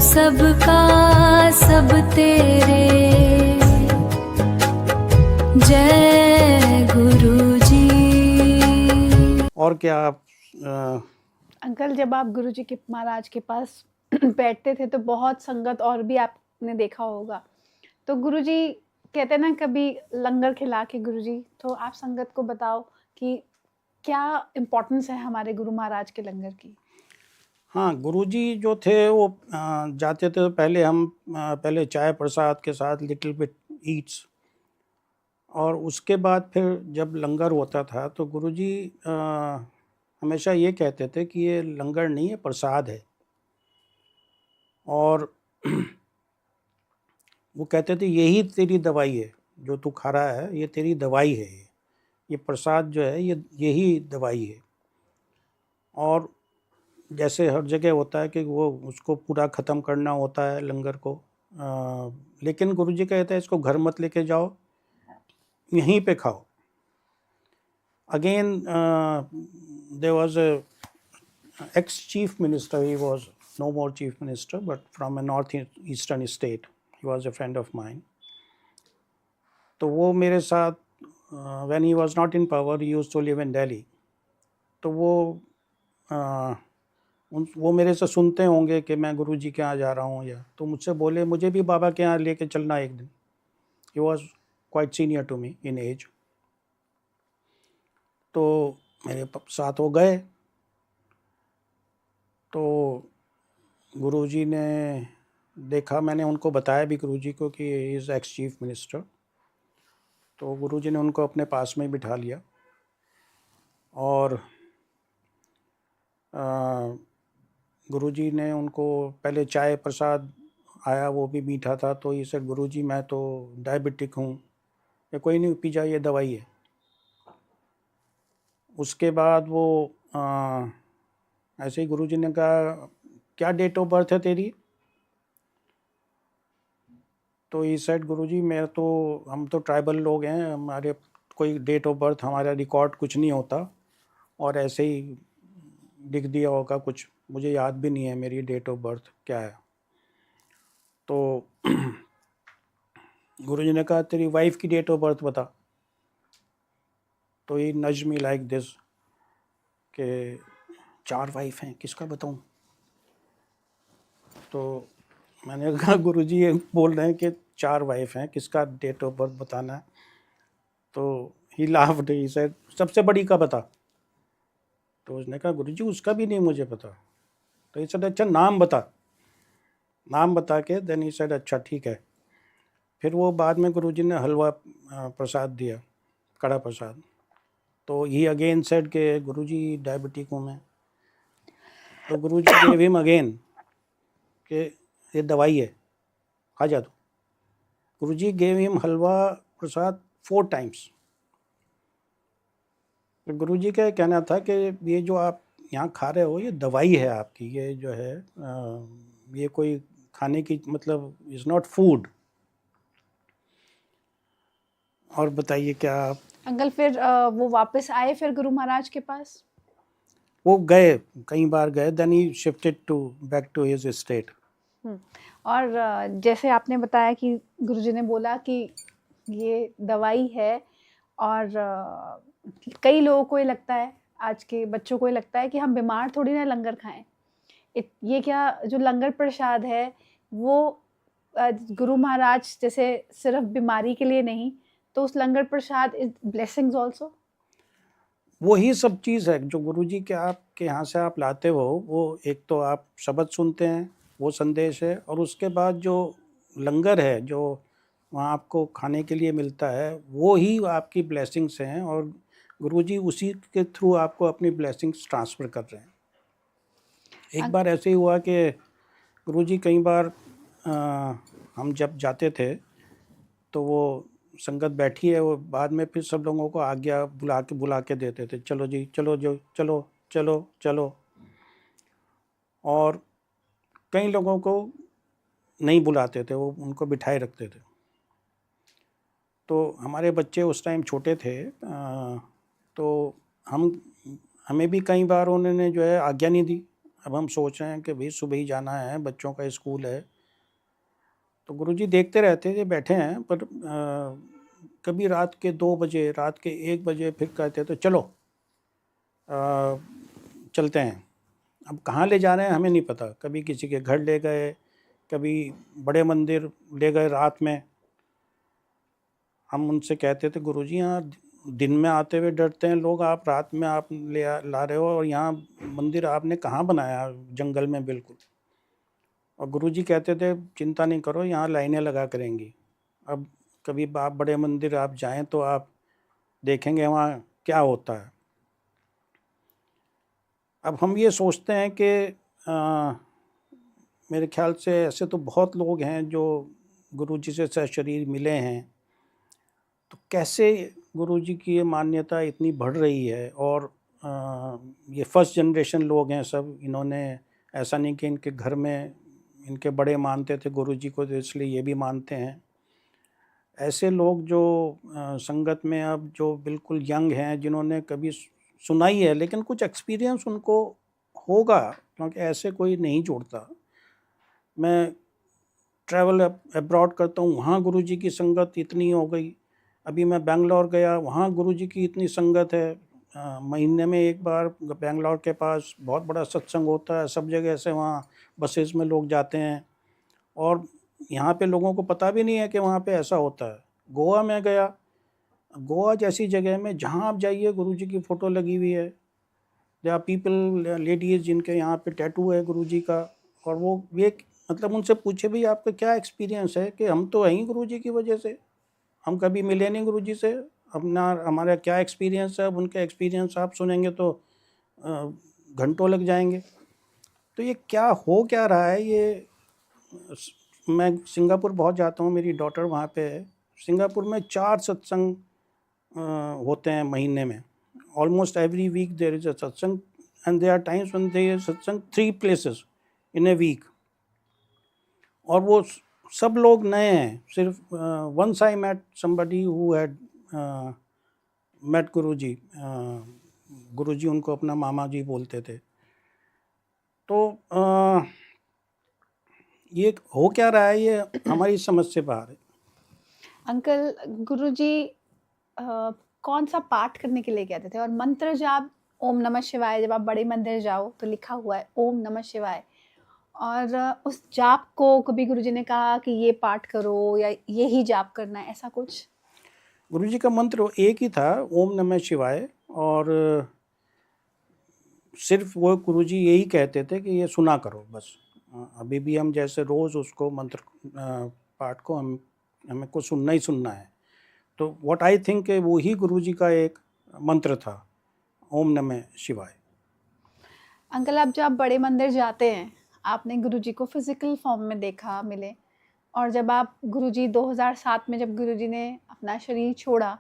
सबका सब तेरे, जय गुरुजी। और क्या आप अंकल, जब आप गुरुजी के महाराज के पास बैठते थे तो बहुत संगत और भी आपने देखा होगा, तो गुरुजी कहते हैं ना कभी लंगर खिला के गुरुजी, तो आप संगत को बताओ कि क्या इम्पोर्टेंस है हमारे गुरु महाराज के लंगर की। हाँ, गुरुजी जो थे वो जाते थे तो पहले हम पहले चाय प्रसाद के साथ लिटिल बिट ईट्स, और उसके बाद फिर जब लंगर होता था तो गुरुजी हमेशा ये कहते थे कि ये लंगर नहीं है, प्रसाद है। और वो कहते थे यही तेरी दवाई है, जो तू खा रहा है ये तेरी दवाई है, ये प्रसाद जो है ये यही दवाई है। और जैसे हर जगह होता है कि वो उसको पूरा ख़त्म करना होता है लंगर को, लेकिन गुरुजी कहते हैं इसको घर मत लेके जाओ, यहीं पे खाओ। Again there was a ex chief minister, he was no more chief minister but from a north eastern state, he was a friend of mine. तो वो मेरे साथ when he was not in power, he used to live in Delhi, तो वो मेरे से सुनते होंगे कि मैं गुरुजी के यहाँ जा रहा हूँ, या तो मुझसे बोले मुझे भी बाबा के यहाँ लेके चलना एक दिन। he was quite senior to me in age, तो मेरे साथ वो गए। तो गुरुजी ने देखा, मैंने उनको बताया भी गुरुजी को कि he is ex chief minister, तो गुरुजी ने उनको अपने पास में बिठा लिया और गुरुजी ने उनको पहले चाय प्रसाद आया, वो भी मीठा था, तो ये सर गुरुजी मैं तो डायबिटिक हूँ, ये कोई नहीं पी जाए, ये दवाई है। उसके बाद वो ऐसे ही गुरुजी ने कहा क्या डेट ऑफ बर्थ है तेरी, तो ये सेड गुरुजी मैं तो हम तो ट्राइबल लोग हैं, हमारे कोई डेट ऑफ बर्थ हमारा रिकॉर्ड कुछ नहीं होता, और ऐसे ही लिख दिया होगा कुछ, मुझे याद भी नहीं है मेरी डेट ऑफ बर्थ क्या है। तो गुरुजी ने कहा तेरी वाइफ की डेट ऑफ बर्थ बता, तो ये नज मी लाइक दिस कि 4 वाइफ हैं, किसका बताऊं। तो मैंने कहा गुरुजी ये बोल रहे हैं कि 4 वाइफ हैं, किसका डेट ऑफ बर्थ बताना है। तो ही लाफ्ड, ही सेड सबसे बड़ी का बता। तो उसने कहा गुरुजी उसका भी नहीं मुझे पता। तो ही सेड अच्छा नाम बता, नाम बता के देन ही सेड अच्छा ठीक है। फिर वो बाद में गुरुजी ने हलवा प्रसाद दिया, कड़ा प्रसाद। तो ही अगेन सेड के गुरुजी डायबिटिक हूँ मैं। तो गुरुजी गेव हिम अगेन कि ये दवाई है, खा जा तू। गुरुजी गेव हिम हलवा प्रसाद 4 टाइम्स। तो गुरुजी का कहना था कि ये जो आप यहाँ खा रहे हो ये दवाई है आपकी, ये जो है ये कोई खाने की मतलब इज़ नॉट फूड। और बताइए क्या आप। अंकल फिर वो वापस आए फिर गुरु महाराज के पास? वो गए, कई बार गए, then he shifted to back to his state. और जैसे आपने बताया कि गुरुजी ने बोला कि ये दवाई है, और कई लोगों को ये लगता है, आज के बच्चों को ये लगता है कि हम बीमार थोड़ी ना लंगर खाएं। ये क्या जो लंगर प्रसाद है वो गुरु महाराज जैसे सिर्फ बीमारी के लिए नहीं, तो उस लंगर प्रसाद इज ब्लेसिंग्स आल्सो। वही सब चीज़ है जो गुरुजी के आपके यहाँ से आप लाते हो, वो एक तो आप शब्द सुनते हैं, वो संदेश है, और उसके बाद जो लंगर है जो वहाँ आपको खाने के लिए मिलता है, वो ही आपकी ब्लेसिंग्स हैं, और गुरुजी उसी के थ्रू आपको अपनी ब्लेसिंग्स ट्रांसफ़र कर रहे हैं। एक बार ऐसे ही हुआ कि गुरुजी कई बार हम जब जाते थे तो वो संगत बैठी है, वो बाद में फिर सब लोगों को आज्ञा बुला के देते थे, चलो जी चलो जो चलो चलो चलो। और कई लोगों को नहीं बुलाते थे, वो उनको बिठाए रखते थे। तो हमारे बच्चे उस टाइम छोटे थे, तो हमें भी कई बार उन्होंने जो है आज्ञा नहीं दी, अब हम सोच रहे हैं कि भाई सुबह ही जाना है, बच्चों का स्कूल है। तो गुरुजी देखते रहते थे, बैठे हैं, पर कभी रात के 2 बजे, रात के 1 बजे फिर कहते तो चलो चलते हैं। अब कहाँ ले जा रहे हैं हमें नहीं पता, कभी किसी के घर ले गए, कभी बड़े मंदिर ले गए रात में। हम उनसे कहते थे गुरुजी यहाँ दिन में आते हुए डरते हैं लोग, आप रात में आप ला रहे हो, और यहाँ मंदिर आपने कहाँ बनाया, जंगल में बिल्कुल। और गुरुजी कहते थे चिंता नहीं करो, यहाँ लाइनें लगा करेंगी। अब कभी आप बड़े मंदिर आप जाएं तो आप देखेंगे वहाँ क्या होता है। अब हम ये सोचते हैं कि मेरे ख्याल से ऐसे तो बहुत लोग हैं जो गुरुजी से सशरीर मिले हैं, तो कैसे गुरुजी की ये मान्यता इतनी बढ़ रही है। और ये फर्स्ट जनरेशन लोग हैं सब, इन्होंने ऐसा नहीं कि इनके घर में इनके बड़े मानते थे गुरुजी को तो इसलिए ये भी मानते हैं। ऐसे लोग जो संगत में अब जो बिल्कुल यंग हैं, जिन्होंने कभी सुना ही है लेकिन कुछ एक्सपीरियंस उनको होगा, क्योंकि ऐसे कोई नहीं जुड़ता। मैं ट्रैवल अब्रॉड करता हूँ, वहाँ गुरुजी की संगत इतनी हो गई। अभी मैं बेंगलोर गया, वहाँ गुरुजी की इतनी संगत है। महीने में एक बार बेंगलोर के पास बहुत बड़ा सत्संग होता है, सब जगह से वहाँ बसेस में लोग जाते हैं, और यहाँ पे लोगों को पता भी नहीं है कि वहाँ पे ऐसा होता है। गोवा में गया, गोवा जैसी जगह में जहाँ आप जाइए गुरुजी की फ़ोटो लगी हुई है। देयर आर पीपल, लेडीज़ जिनके यहाँ पे टैटू है गुरुजी का, और वो ये मतलब उनसे पूछे भी आपका क्या एक्सपीरियंस है, कि हम तो हैं गुरुजी की वजह से, हम कभी मिले नहीं गुरुजी से, अपना हमारा क्या एक्सपीरियंस है। अब उनके एक्सपीरियंस आप सुनेंगे तो घंटों लग जाएंगे। तो ये क्या हो क्या रहा है ये। मैं सिंगापुर बहुत जाता हूँ, मेरी डॉटर वहाँ पे है। सिंगापुर में 4 सत्संग होते हैं महीने में, almost every week there is a satsang, and there are times when there is satsang 3 places in a week. और वो सब लोग नए हैं। सिर्फ once I met somebody who had met Guruji, Guruji उनको अपना मामा जी बोलते थे। तो ये हो क्या रहा है, ये हमारी समझ से बाहर है। अंकल, गुरुजी कौन सा पाठ करने के लिए कहते थे, और मंत्र जाप ओम नमः शिवाय, जब आप बड़े मंदिर जाओ तो लिखा हुआ है ओम नमः शिवाय, और उस जाप को कभी गुरुजी ने कहा कि ये पाठ करो या यही जाप करना है, ऐसा कुछ? गुरुजी का मंत्र एक ही था, ओम नमः शिवाय। और सिर्फ वो गुरुजी यही कहते थे कि ये सुना करो बस। अभी भी हम जैसे रोज़ उसको मंत्र पाठ को हमें को सुनना ही सुनना है। तो व्हाट आई थिंक वो ही गुरुजी का एक मंत्र था, ओम नमः शिवाय। अंकल, आप जब बड़े मंदिर जाते हैं, आपने गुरुजी को फिजिकल फॉर्म में देखा, मिले, और जब आप गुरुजी 2007 में जब गुरुजी ने अपना शरीर छोड़ा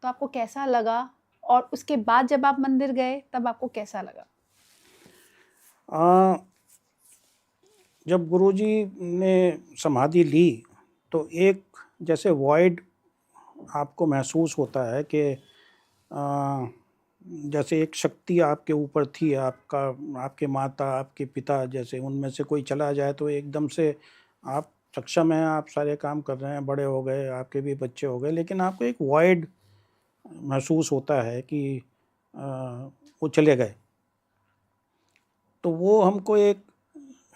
तो आपको कैसा लगा, और उसके बाद जब आप मंदिर गए तब आपको कैसा लगा? जब गुरुजी ने समाधि ली तो एक जैसे वॉइड आपको महसूस होता है कि जैसे एक शक्ति आपके ऊपर थी, आपके माता, आपके पिता, जैसे उनमें से कोई चला जाए तो एकदम से आप सक्षम हैं, आप सारे काम कर रहे हैं, बड़े हो गए, आपके भी बच्चे हो गए, लेकिन आपको एक वॉइड महसूस होता है कि वो चले गए। तो वो हमको एक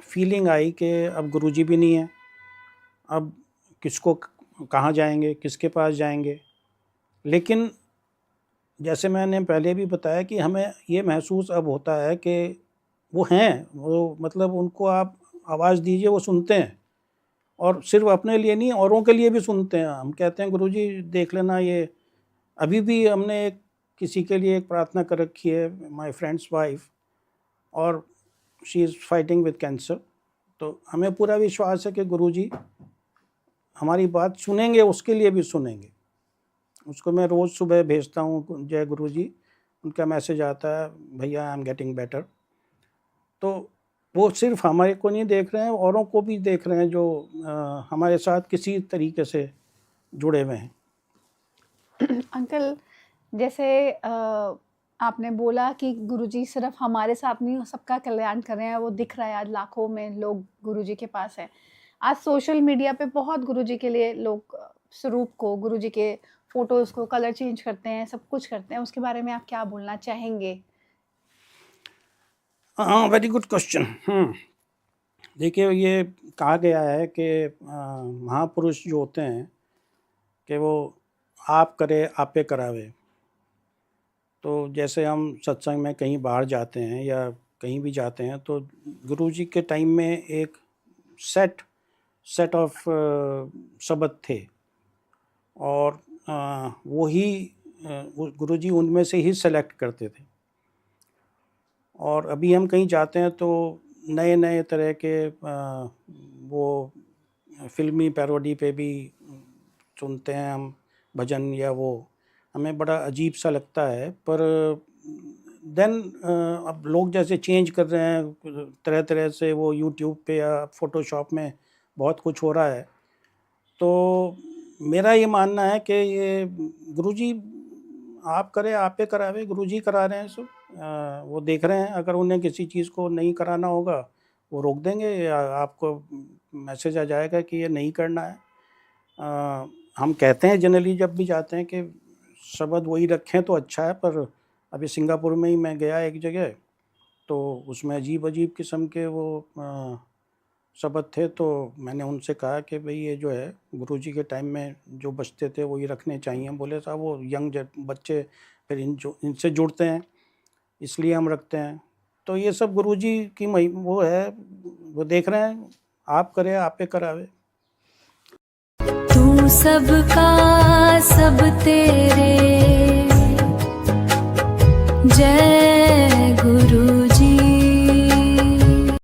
फीलिंग आई कि अब गुरुजी भी नहीं है, अब किसको कहाँ जाएंगे, किसके पास जाएंगे। लेकिन जैसे मैंने पहले भी बताया कि हमें ये महसूस अब होता है कि वो हैं, वो मतलब उनको आप आवाज़ दीजिए वो सुनते हैं, और सिर्फ अपने लिए नहीं औरों के लिए भी सुनते हैं। हम कहते हैं गुरुजी देख लेना, ये अभी भी हमने एक किसी के लिए एक प्रार्थना कर रखी है, माय फ्रेंड्स वाइफ, और she is fighting with cancer. तो हमें पूरा विश्वास है कि गुरुजी हमारी बात सुनेंगे, उसके लिए भी सुनेंगे। उसको मैं रोज़ सुबह भेजता हूँ, जय गुरुजी, उनका मैसेज आता है, भैया आई एम गेटिंग बेटर। तो वो सिर्फ हमारे को नहीं देख रहे हैं, औरों को भी देख रहे हैं जो हमारे साथ किसी तरीके से जुड़े हुए हैं। अंकल, जैसे आपने बोला कि गुरुजी सिर्फ हमारे साथ नहीं, सबका कल्याण कर रहे हैं, वो दिख रहा है आज लाखों में लोग गुरुजी के पास हैं। आज सोशल मीडिया पे बहुत गुरुजी के लिए लोग स्वरूप को, गुरुजी के फोटोज़ को कलर चेंज करते हैं, सब कुछ करते हैं, उसके बारे में आप क्या बोलना चाहेंगे? हाँ, वेरी गुड क्वेश्चन। देखिए, ये कहा गया है कि महापुरुष जो होते हैं कि वो आप करे आपे करावे। तो जैसे हम सत्संग में कहीं बाहर जाते हैं या कहीं भी जाते हैं तो गुरुजी के टाइम में एक सेट ऑफ शब्द थे और वही गुरुजी उनमें से ही सेलेक्ट करते थे। और अभी हम कहीं जाते हैं तो नए नए तरह के वो फिल्मी पैरोडी पे भी सुनते हैं हम भजन, या वो हमें बड़ा अजीब सा लगता है। पर देन अब लोग जैसे चेंज कर रहे हैं तरह तरह से, वो यूट्यूब पे या फोटोशॉप में बहुत कुछ हो रहा है। तो मेरा ये मानना है कि ये गुरुजी आप करे आपे करावे, गुरुजी करा रहे हैं सब। वो देख रहे हैं, अगर उन्हें किसी चीज़ को नहीं कराना होगा वो रोक देंगे, या आपको मैसेज आ जाएगा कि ये नहीं करना है। हम कहते हैं जनरली जब भी जाते हैं कि शब्द वही रखें तो अच्छा है, पर अभी सिंगापुर में ही मैं गया एक जगह, तो उसमें अजीब अजीब किस्म के वो शब्द थे। तो मैंने उनसे कहा कि भाई ये जो है गुरुजी के टाइम में जो बचते थे वही रखने चाहिए। बोले साहब वो यंग बच्चे फिर इनसे जुड़ते हैं, इसलिए हम रखते हैं। तो ये सब गुरुजी की वो है, वो देख रहे हैं, आप करे आपे करावे। तू सबका सब तेरे, जय